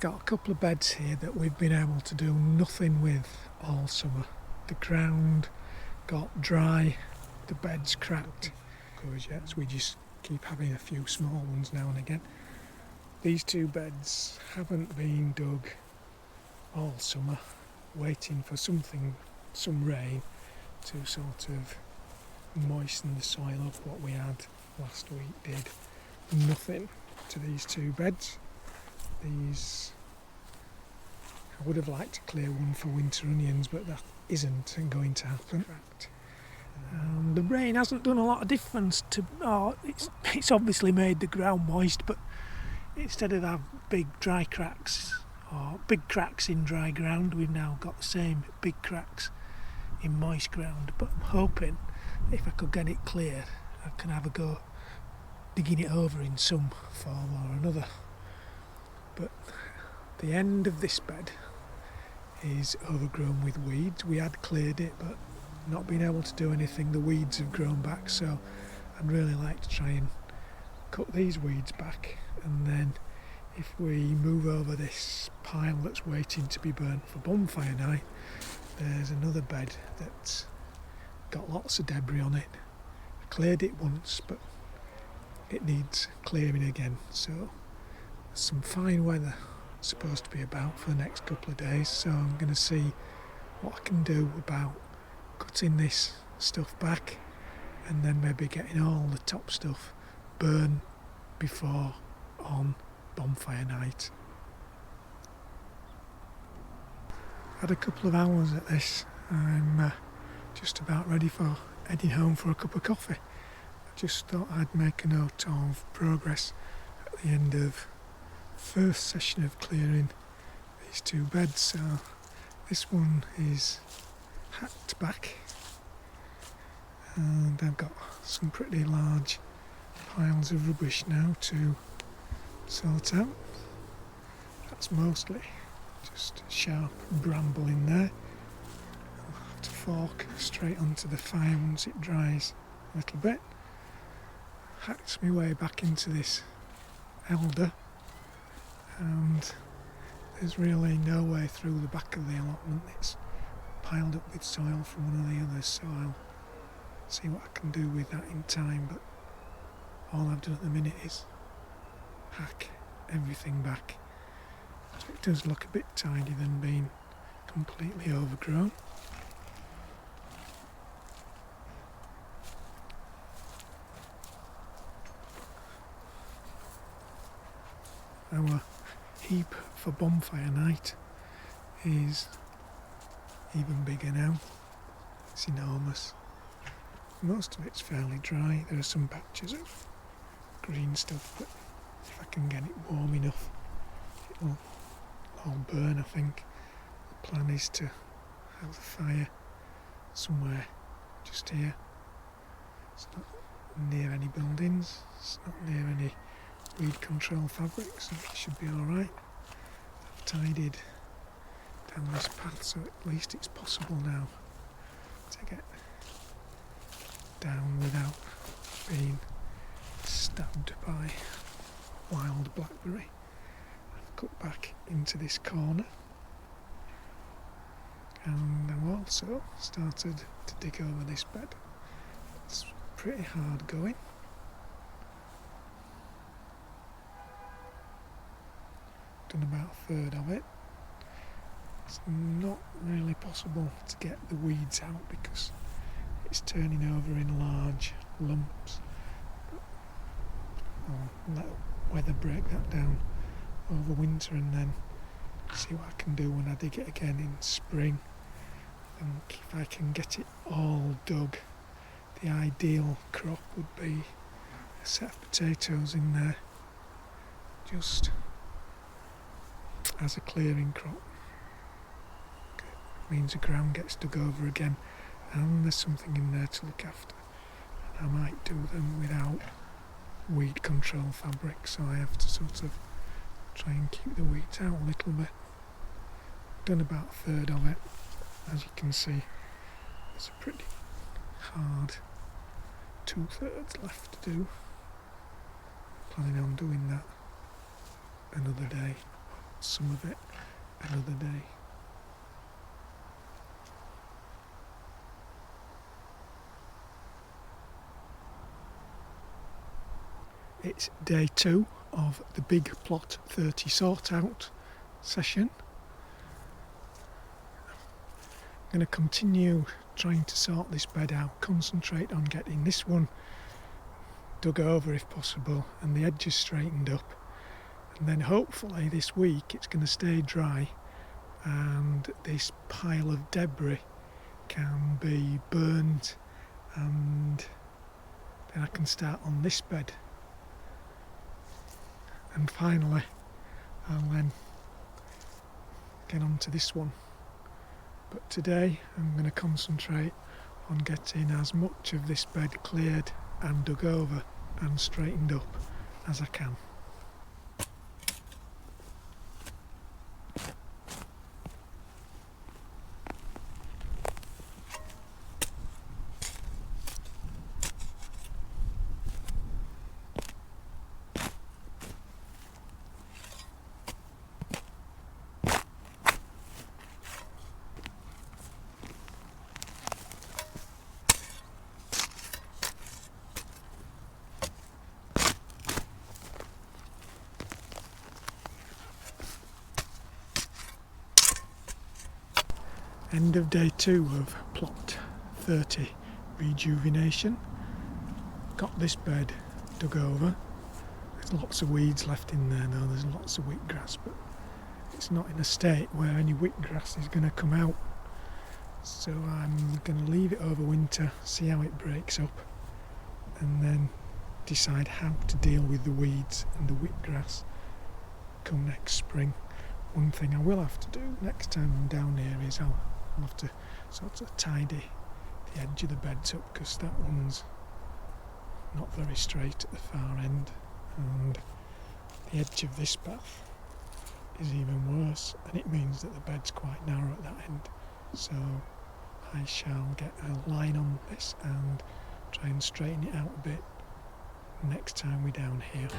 got a couple of beds here that we've been able to do nothing with all summer. The ground got dry, the beds cracked. Courgettes, we just keep having a few small ones now and again. These two beds haven't been dug all summer, waiting for some rain to sort of moisten the soil up. What we had last week did nothing to these two beds. These, I would have liked to clear one for winter onions, but that isn't going to happen. The rain hasn't done a lot of difference to. It's obviously made the ground moist, but instead of have big dry cracks or big cracks in dry ground, we've now got the same big cracks in moist ground. But I'm hoping if I could get it cleared, I can have a go digging it over in some form or another. But the end of this bed is overgrown with weeds. We had cleared it, but not been able to do anything. The weeds have grown back, so I'd really like to try and cut these weeds back, and then if we move over this pile that's waiting to be burnt for bonfire night, there's another bed that's got lots of debris on it. I cleared it once, but it needs clearing again, so there's some fine weather supposed to be about for the next couple of days, so I'm going to see what I can do about cutting this stuff back and then maybe getting all the top stuff burned before on bonfire night. Had a couple of hours at this. I'm just about ready for heading home for a cup of coffee. I just thought I'd make a note of progress at the end of first session of clearing these two beds. So this one is hacked back, and I've got some pretty large piles of rubbish now to sort out. That's mostly just sharp bramble in there. I'll have to fork straight onto the fire once it dries a little bit. Hacked my way back into this elder, and there's really no way through the back of the allotment. It's piled up with soil from one of the others, so I'll see what I can do with that in time, but all I've done at the minute is hack everything back. So it does look a bit tidy than being completely overgrown. Our heap for bonfire night is even bigger now. It's enormous. Most of it's fairly dry. There are some patches of green stuff, but if I can get it warm enough, it'll all burn, I think. The plan is to have the fire somewhere just here. It's not near any buildings, it's not near any weed control fabrics, so it should be alright. I've tidied down this path, so at least it's possible now to get down without being stabbed by wild blackberry. I've cut back into this corner, and I've also started to dig over this bed. It's pretty hard going. Done about a third of it. It's not really possible to get the weeds out because it's turning over in large lumps. I'll let weather break that down over winter and then see what I can do when I dig it again in spring. And if I can get it all dug, the ideal crop would be a set of potatoes in there, just as a clearing crop. It means the ground gets dug over again and there's something in there to look after. And I might do them without weed control fabric, so I have to sort of try and keep the weeds out a little bit. Done about a third of it. As you can see, there's a pretty hard 2/3 left to do. Planning on doing that another day. some of it another day. It's day 2 of the big plot 30 sort out session. I'm going to continue trying to sort this bed out, concentrate on getting this one dug over if possible and the edges straightened up, and then hopefully this week it's going to stay dry and this pile of debris can be burnt, and then I can start on this bed. And finally, I'll then get on to this one. But today I'm going to concentrate on getting as much of this bed cleared and dug over and straightened up as I can. End of day 2 of plot 30 rejuvenation. Got this bed dug over. There's lots of weeds left in there now, there's lots of wheatgrass, but it's not in a state where any wheatgrass is going to come out. So I'm going to leave it over winter, see how it breaks up, and then decide how to deal with the weeds and the wheatgrass come next spring. One thing I will have to do next time I'm down here is I'll have to sort of tidy the edge of the beds up, because that one's not very straight at the far end, and the edge of this path is even worse, and it means that the bed's quite narrow at that end. So I shall get a line on this and try and straighten it out a bit next time we're down here.